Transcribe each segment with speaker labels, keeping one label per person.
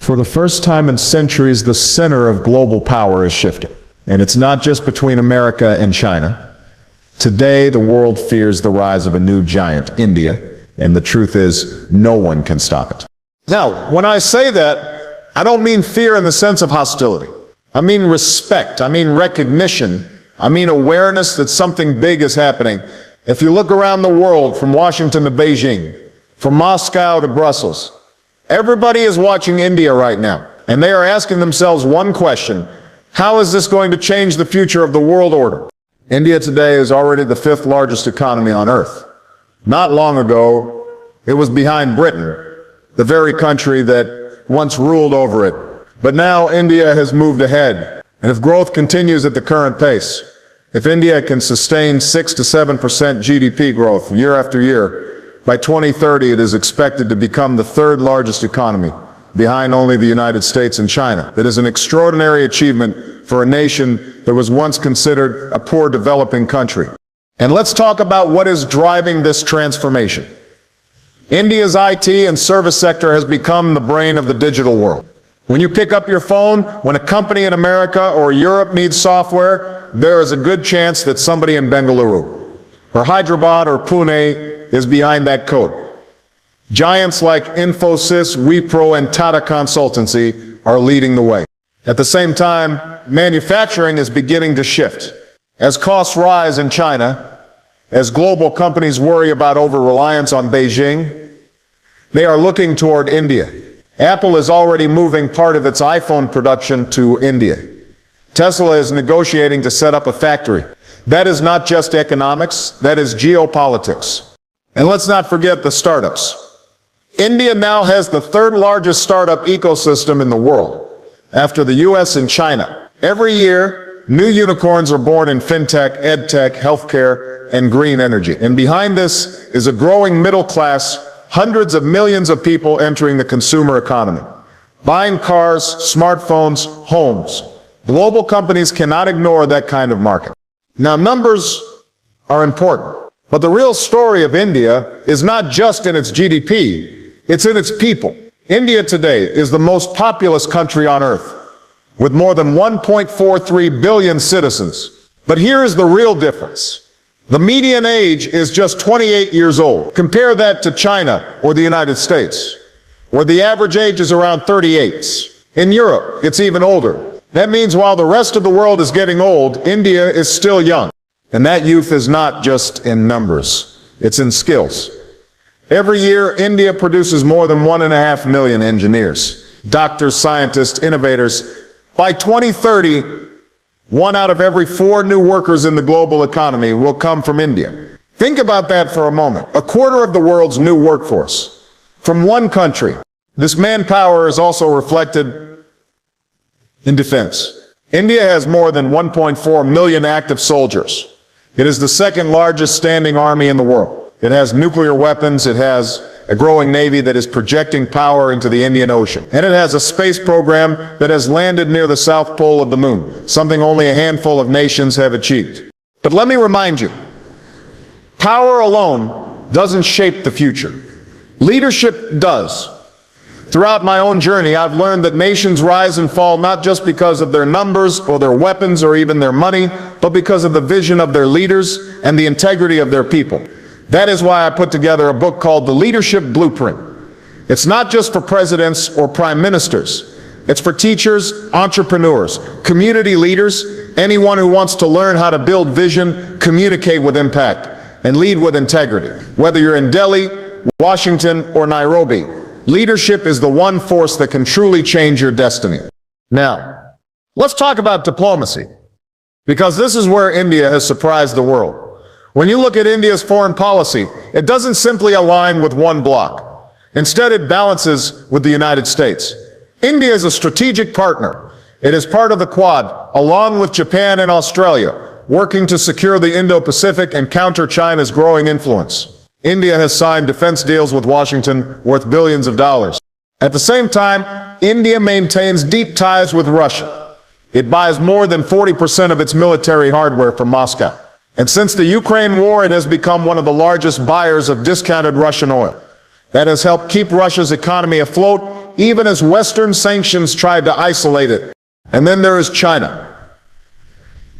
Speaker 1: For the first time in centuries, the center of global power is shifting. And it's not just between America and China. Today, the world fears the rise of a new giant, India, and the truth is, no one can stop it. Now, when I say that, I don't mean fear in the sense of hostility. I mean respect. I mean recognition. I mean awareness that something big is happening. If you look around the world, from Washington to Beijing, from Moscow to Brussels, everybody is watching India right now, and they are asking themselves one question: how is this going to change the future of the world order? India today is already the 5th largest economy on earth. Not long ago, it was behind Britain, the very country that once ruled over it. But now India has moved ahead, and if growth continues at the current pace, if India can sustain 6 to 7% GDP growth year after year, by 2030 it is expected to become the 3rd largest economy, behind only the United States and China. That is an extraordinary achievement for a nation that was once considered a poor developing country. And let's talk about what is driving this transformation. India's IT and service sector has become the brain of the digital world. When you pick up your phone, when a company in America or Europe needs software, there is a good chance that somebody in Bengaluru, or Hyderabad or Pune is behind that code. Giants like Infosys, Wipro, and Tata Consultancy are leading the way. At the same time, manufacturing is beginning to shift. As costs rise in China, as global companies worry about over-reliance on Beijing, they are looking toward India. Apple is already moving part of its iPhone production to India. Tesla is negotiating to set up a factory. That is not just economics, that is geopolitics. And let's not forget the startups. India now has the 3rd largest startup ecosystem in the world, after the US and China. Every year, new unicorns are born in fintech, edtech, healthcare, and green energy. And behind this is a growing middle class, hundreds of millions of people entering the consumer economy, buying cars, smartphones, homes. Global companies cannot ignore that kind of market. Now, numbers are important, but the real story of India is not just in its GDP, it's in its people. India today is the most populous country on earth, with more than 1.43 billion citizens. But here is the real difference. The median age is just 28 years old. Compare that to China or the United States, where the average age is around 38. In Europe, it's even older. That means while the rest of the world is getting old, India is still young. And that youth is not just in numbers, it's in skills. Every year, India produces more than 1.5 million engineers, doctors, scientists, innovators. By 2030, 1 out of every 4 new workers in the global economy will come from India. Think about that for a moment. A quarter of the world's new workforce from one country. This manpower is also reflected in defense. India has more than 1.4 million active soldiers. It is the 2nd largest standing army in the world. It has nuclear weapons, it has a growing navy that is projecting power into the Indian Ocean. And it has a space program that has landed near the South Pole of the moon, something only a handful of nations have achieved. But let me remind you, power alone doesn't shape the future. Leadership does. Throughout my own journey, I've learned that nations rise and fall not just because of their numbers or their weapons or even their money, but because of the vision of their leaders and the integrity of their people. That is why I put together a book called The Leadership Blueprint. It's not just for presidents or prime ministers. It's for teachers, entrepreneurs, community leaders, anyone who wants to learn how to build vision, communicate with impact, and lead with integrity. Whether you're in Delhi, Washington, or Nairobi, leadership is the one force that can truly change your destiny. Now, let's talk about diplomacy, because this is where India has surprised the world. When you look at India's foreign policy, it doesn't simply align with one bloc. Instead, it balances with the United States. India is a strategic partner. It is part of the Quad, along with Japan and Australia, working to secure the Indo-Pacific and counter China's growing influence. India has signed defense deals with Washington worth billions of dollars. At the same time, India maintains deep ties with Russia. It buys more than 40% of its military hardware from Moscow. And since the Ukraine war, it has become one of the largest buyers of discounted Russian oil. That has helped keep Russia's economy afloat even as Western sanctions tried to isolate it. And then there is China.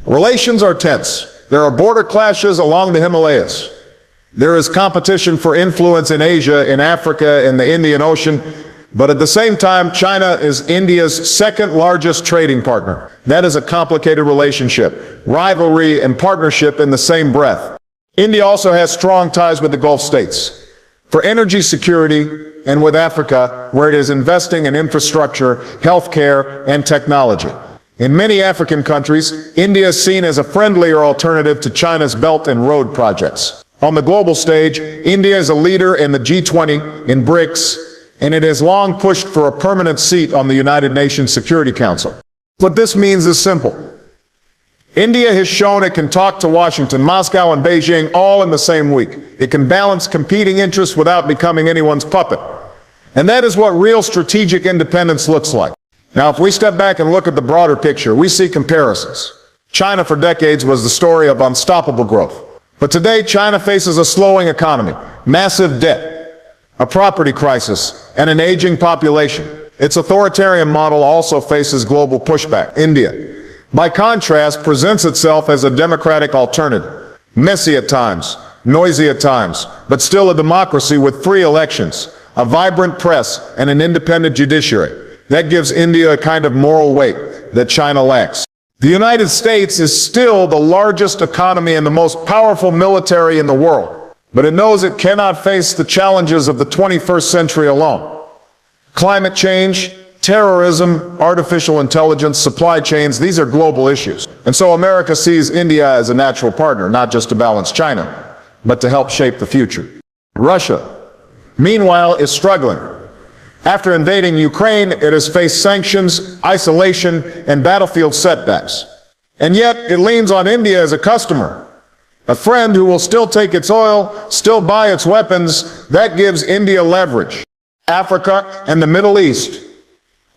Speaker 1: Relations are tense. There are border clashes along the Himalayas. There is competition for influence in Asia, in Africa, in the Indian Ocean. But at the same time, China is India's second largest trading partner. That is a complicated relationship, rivalry and partnership in the same breath. India also has strong ties with the Gulf states for energy security and with Africa, where it is investing in infrastructure, healthcare, and technology. In many African countries, India is seen as a friendlier alternative to China's Belt and Road projects. On the global stage, India is a leader in the G20, in BRICS, and it has long pushed for a permanent seat on the United Nations Security Council. What this means is simple. India has shown it can talk to Washington, Moscow, and Beijing all in the same week. It can balance competing interests without becoming anyone's puppet. And that is what real strategic independence looks like. Now, if we step back and look at the broader picture, we see comparisons. China for decades was the story of unstoppable growth. But today, China faces a slowing economy, massive debt, a property crisis, and an aging population. Its authoritarian model also faces global pushback. India, by contrast, presents itself as a democratic alternative. Messy at times, noisy at times, but still a democracy with free elections, a vibrant press, and an independent judiciary. That gives India a kind of moral weight that China lacks. The United States is still the largest economy and the most powerful military in the world, but it knows it cannot face the challenges of the 21st century alone. Climate change, terrorism, artificial intelligence, supply chains, these are global issues. And so America sees India as a natural partner, not just to balance China, but to help shape the future. Russia, meanwhile, is struggling. After invading Ukraine, it has faced sanctions, isolation, and battlefield setbacks. And yet, it leans on India as a customer, a friend who will still take its oil, still buy its weapons. That gives India leverage. Africa and the Middle East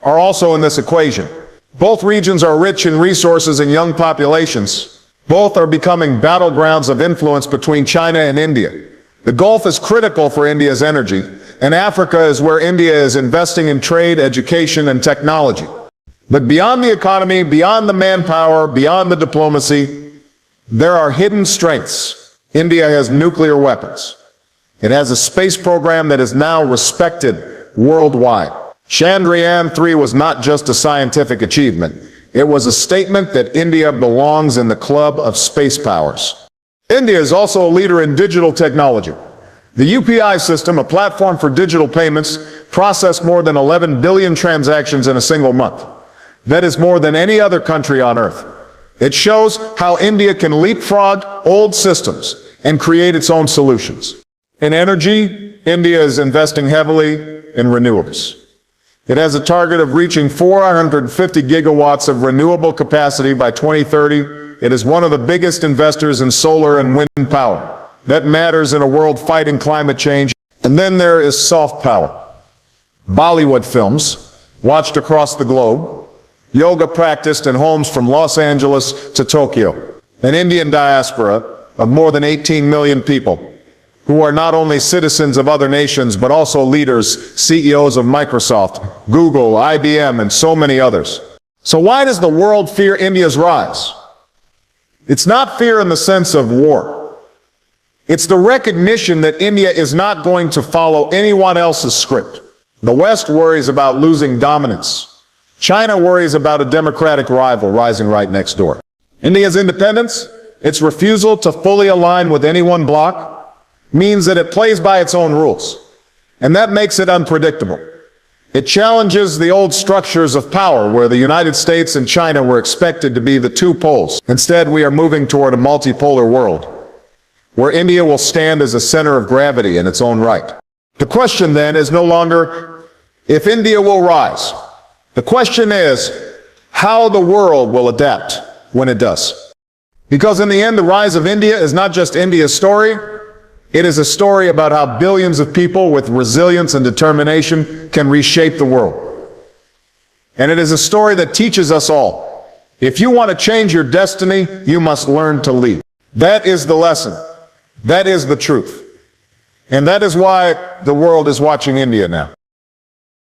Speaker 1: are also in this equation. Both regions are rich in resources and young populations. Both are becoming battlegrounds of influence between China and India. The Gulf is critical for India's energy, and Africa is where India is investing in trade, education, and technology. But beyond the economy, beyond the manpower, beyond the diplomacy, there are hidden strengths. India has nuclear weapons. It has a space program that is now respected worldwide. Chandrayaan-3 was not just a scientific achievement. It was a statement that India belongs in the club of space powers. India is also a leader in digital technology. The UPI system, a platform for digital payments, processed more than 11 billion transactions in a single month. That is more than any other country on earth. It shows how India can leapfrog old systems and create its own solutions. In energy, India is investing heavily in renewables. It has a target of reaching 450 gigawatts of renewable capacity by 2030. It is one of the biggest investors in solar and wind power. That matters in a world fighting climate change. And then there is soft power. Bollywood films, watched across the globe, yoga practiced in homes from Los Angeles to Tokyo, an Indian diaspora of more than 18 million people, who are not only citizens of other nations, but also leaders, CEOs of Microsoft, Google, IBM, and so many others. So why does the world fear India's rise? It's not fear in the sense of war. It's the recognition that India is not going to follow anyone else's script. The West worries about losing dominance. China worries about a democratic rival rising right next door. India's independence, its refusal to fully align with any one bloc, means that it plays by its own rules. And that makes it unpredictable. It challenges the old structures of power where the United States and China were expected to be the two poles. Instead, we are moving toward a multipolar world, where India will stand as a center of gravity in its own right. The question then is no longer if India will rise. The question is how the world will adapt when it does. Because in the end, the rise of India is not just India's story. It is a story about how billions of people with resilience and determination can reshape the world. And it is a story that teaches us all. If you want to change your destiny, you must learn to lead. That is the lesson. That is the truth. And that is why the world is watching India now.